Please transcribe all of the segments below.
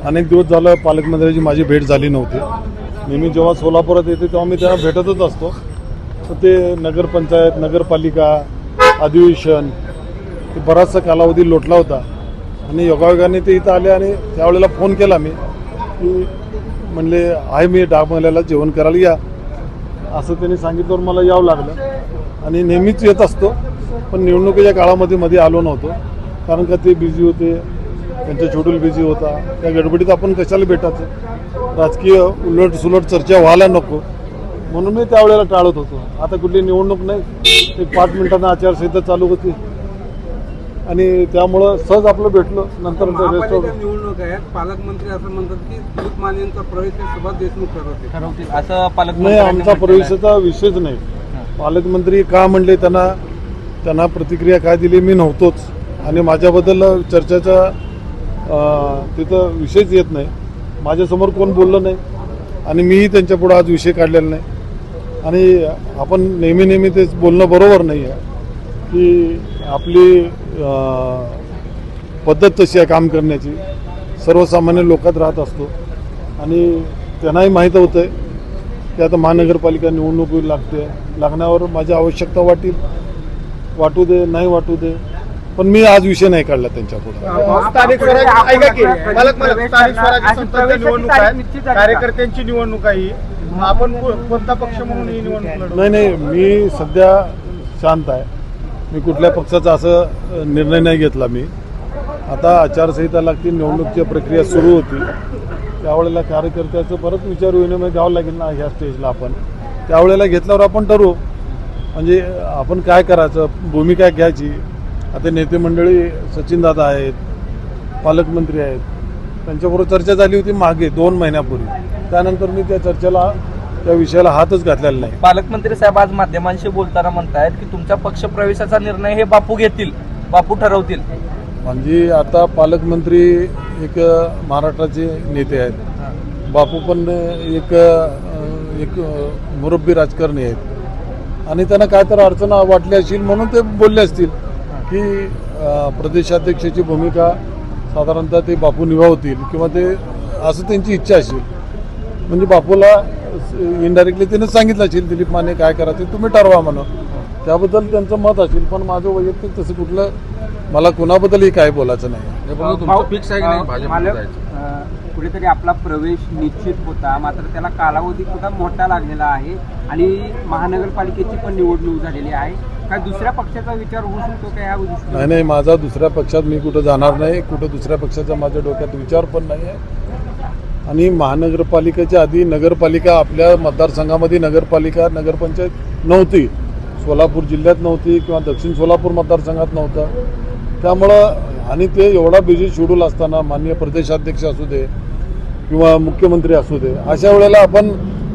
अनेक दिवस झालं पालकमंत्र्यांची माझी भेट झाली नव्हती. नेहमी जेव्हा सोलापुरात येते तेव्हा मी त्यांना भेटतच असतो. तर ते नगरपंचायत, नगरपालिका, अधिवेशन ते बराचसा कालावधी लोटला होता आणि योगायोगाने ते इथं आले आणि त्यावेळेला फोन केला मी की म्हणले आहे मी डागबंगल्याला जेवण करायला या, असं त्यांनी सांगितल्यावर मला यावं लागलं आणि नेहमीच येत असतो. पण निवडणुकीच्या काळामध्ये मध्ये आलो नव्हतो कारण का ते बिझी होते, त्यांचा शेड्यूल बिझी होता. त्या गडबडीत आपण कशाला भेटायचं, राजकीय उलटसुलट चर्चा व्हायला नको म्हणून मी त्यावेळेला टाळत होतो. आता कुठली निवडणूक नाही, एक 5 मिनिटांना आचारसंहिता चालू होती आणि त्यामुळं सहज आपलं भेटलं. नंतर निवडणूक आहे, पालकमंत्री असं म्हणतात की दिलीप माने यांचा प्रवेश सुभाष देशमुख ठरवतील असं पालकमंत्री. नाही, आमचा प्रवेशाचा विषयच नाही. पालकमंत्री का म्हणले त्यांना प्रतिक्रिया काय दिली मी नव्हतोच आणि माझ्याबद्दल चर्चेचा तिथं विषयच येत नाही. माझ्यासमोर कोण बोललं नाही आणि मीही त्यांच्यापुढं आज विषय काढलेला नाही. आणि आपण नेहमी तेच बोलणं बरोबर नाही आहे की आपली पद्धत तशी आहे काम करण्याची. सर्वसामान्य लोकात राहत असतो आणि त्यांनाही माहीत होतं आहे की आता महानगरपालिका निवडणूक लागण्यावर माझी आवश्यकता वाटू दे नाही वाटू दे, पण मी आज विषय नाही काढला त्यांच्यापुढे. कार्यकर्त्यांची निवडणूक आहे, आपण कोणता पक्ष म्हणून ही निवडणूक? नाही, मी सध्या शांत आहे. मी कुठल्या पक्षाचा असं निर्णय नाही घेतला. मी आता आचारसंहिता लागतील, निवडणुकीची प्रक्रिया सुरू होती, त्यावेळेला कार्यकर्त्याचं परत विचारविनिमय घ्यावं लागेल ना ह्या स्टेजला. आपण त्यावेळेला घेतल्यावर आपण ठरवू म्हणजे आपण काय करायचं, भूमिका घ्यायची. आता नेते मंडळी सचिनदादा आहेत, पालकमंत्री आहेत, त्यांच्याबरोबर चर्चा झाली होती मागे 2 महिन्यापूर्वी. त्यानंतर मी त्या विषयाला हातच घातलेला नाही. पालकमंत्री साहेब आज माध्यमांशी बोलताना म्हणतायत की तुमच्या पक्ष प्रवेशाचा निर्णय हे बापू घेतील, बापू ठरवतील. म्हणजे आता पालकमंत्री एक महाराष्ट्राचे नेते आहेत, बापू पण एक मुरब्बी राजकारणी आहेत आणि त्यांना काय तर अडचण वाटली असेल म्हणून ते बोलले असतील की प्रदेशाध्यक्षाची भूमिका साधारणतः ते बापू निभावतील किंवा ते असं त्यांची इच्छा असेल. म्हणजे बापूला इनडायरेक्टली त्याने सांगितलं असेल दिलीप माने काय करायचं तुम्ही ठरवा म्हणून, त्याबद्दल त्यांचं मत असेल. पण माझं वैयक्तिक तसं कुठलं मला कुणाबद्दलही काय बोलायचं नाही. फिक्स आहे की नाही कुठेतरी आपला प्रवेश निश्चित होता, मात्र त्याला कालावधी सुद्धा मोठा लागलेला आहे आणि महानगरपालिकेची पण निवडणूक झालेली आहे. काय दुसऱ्या पक्षाचा विचार होऊ शकतो का या गोष्टी? नाही, माझा दुसऱ्या पक्षात मी कुठं जाणार नाही. कुठं दुसऱ्या पक्षाचा माझ्या डोक्यात विचार पण नाही आहे. आणि महानगरपालिकेच्या आधी नगरपालिका आपल्या मतदारसंघामध्ये नगरपंचायत नव्हती. सोलापूर जिल्ह्यात नव्हती किंवा दक्षिण सोलापूर मतदारसंघात नव्हतं. त्यामुळं आणि ते एवढा बिझी शेड्यूल असताना माननीय प्रदेशाध्यक्ष असू दे किंवा मुख्यमंत्री असू दे, अशा वेळेला आपण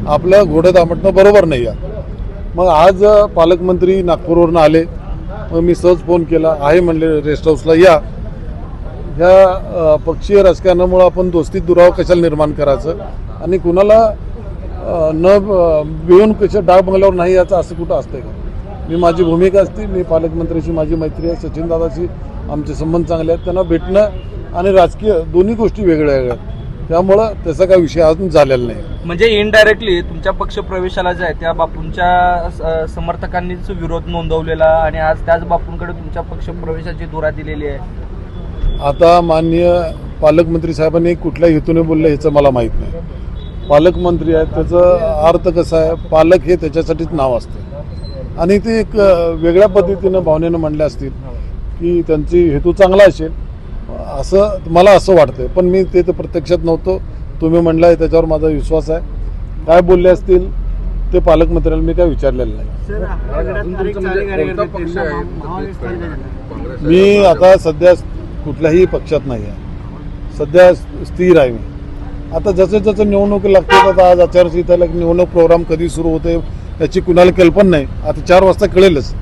आपलं घोडं दामटणं बरोबर नाही आहे. मग आज पालकमंत्री नागपूरवरून आले, मग मी सहज फोन केला आहे म्हणले रेस्ट हाऊसला या. ह्या पक्षीय राजकारणामुळं आपण दोस्तीत दुरावा कशाला निर्माण करायचं आणि कुणाला न भिवून कशा डाग बंगल्यावर नाही याचं असं कुठं असतंय का? मी माझी भूमिका असते, मी पालकमंत्र्याशी माझी मैत्री आहे, सचिनदादाशी आमचे संबंध चांगले आहेत. त्यांना भेटणं आणि राजकीय दोन्ही गोष्टी वेगळ्या आहेत, त्यामुळं त्याचा काही विषय अजून झालेला नाही. म्हणजे इनडायरेक्टली तुमच्या पक्ष प्रवेशाला जे आहे त्या बापूंच्या समर्थकांनीच विरोध नोंदवलेला आणि आज त्याच बापूंकडे तुमच्या पक्ष प्रवेशाची धुरा दिलेली आहे. आता माननीय पालकमंत्री साहेबांनी कुठल्या हेतूने बोललं ह्याचं मला माहीत नाही. पालकमंत्री आहेत, त्याचा अर्थ कसा आहे, पालक हे त्याच्यासाठीच नाव असते आणि ते एक वेगळ्या पद्धतीनं भावनेनं म्हणले असतील की त्यांची हेतू चांगला असेल असं मला असं वाटतंय. पण मी ते प्रत्यक्षात नव्हतो. तुम्ही म्हणलाय त्याच्यावर माझा विश्वास आहे. काय बोलले असतील ते पालकमंत्र्यांना मी काय विचारलेलं नाही. मी आता सध्या कुठल्याही पक्षात नाही आहे, सध्या स्थिर आहे मी. आता जसं निवडणूक लागते, आता आज आचारसंहिता निवडणूक प्रोग्राम कधी सुरू होते याची कुणाला कल्पना नाही. आता 4 वाजता कळेलच.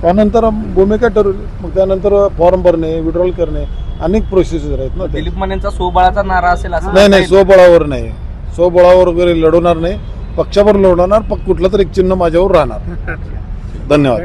त्यानंतर भूमिका ठरवली, मग त्यानंतर फॉर्म भरणे, विड्रॉल करणे, अनेक प्रोसेस आहेत ना. दिलीप मानेंचा स्वबळाचा नारा असेल असं नाही, स्वबळावर नाही, स्वबळावर वगैरे लढवणार नाही, पक्षावर लढवणार. कुठलं तरी एक चिन्ह माझ्यावर राहणार. धन्यवाद.